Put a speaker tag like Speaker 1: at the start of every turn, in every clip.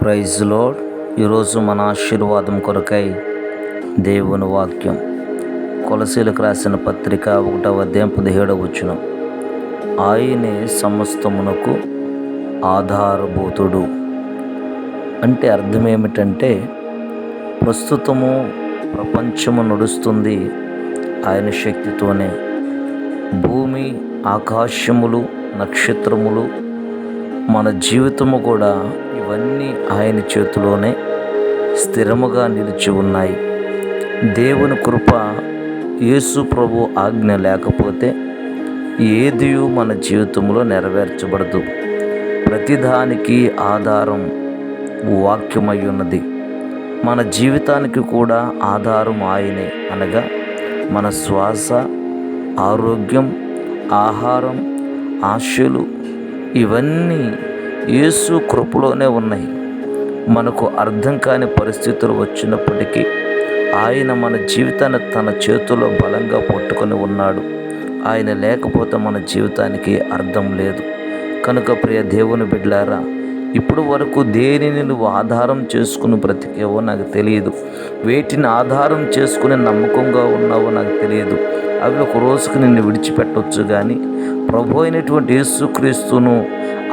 Speaker 1: Praise lord. ఈరోజు మన ఆశీర్వాదం కొరకై దేవుని వాక్యం కొలసీలకు రాసిన పత్రిక 1వ అధ్యాయం 17వ వచనం. ఆయనే సమస్తమునకు ఆధారభూతుడు. అంటే అర్థం ఏమిటంటే, ప్రస్తుతము ప్రపంచము నడుస్తుంది ఆయన శక్తితోనే. భూమి, ఆకాశములు, నక్షత్రములు, మన జీవితము కూడా ఇవన్నీ ఆయన చేతిలోనే స్థిరముగా నిలిచి ఉన్నాయి. దేవుని కృప, యేసు ప్రభు ఆజ్ఞ లేకపోతే ఏది మన జీవితంలో నెరవేర్చబడదు. ప్రతిదానికి ఆధారం వాక్యమై ఉన్నది. మన జీవితానికి కూడా ఆధారం ఆయనే. అనగా మన శ్వాస, ఆరోగ్యం, ఆహారం, ఆశలు ఇవన్నీ యేసు కృపలోనే ఉన్నాయి. మనకు అర్థం కాని పరిస్థితులు వచ్చినప్పటికీ ఆయన మన జీవితాన్ని తన చేతుల్లో బలంగా పట్టుకొని ఉన్నాడు. ఆయన లేకపోతే మన జీవితానికి అర్థం లేదు. కనుక ప్రియ దేవుని బిడ్డలారా, ఇప్పుడు వరకు దేనిని నువ్వు ఆధారం చేసుకుని బ్రతికేవో నాకు తెలియదు. వేటిని ఆధారం చేసుకుని నమ్మకంగా ఉన్నావో నాకు తెలియదు. అవి ఒక రోజుకు నిన్ను విడిచిపెట్టవచ్చు, కానీ ప్రభు అయినటువంటి యేసుక్రీస్తును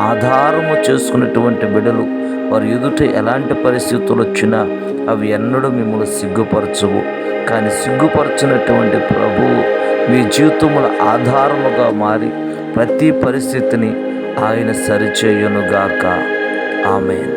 Speaker 1: ఆధారము చేసుకున్నటువంటి బిడ్డలు, వారి ఎదుట ఎలాంటి పరిస్థితులు వచ్చినా అవి ఎన్నడూ మిమ్మల్ని సిగ్గుపరచవు. కానీ సిగ్గుపరచినటువంటి ప్రభువు మీ జీవితంలో ఆధారముగా మారి ప్రతి పరిస్థితిని ఆయన సరిచేయునుగాక. ఆమేన్.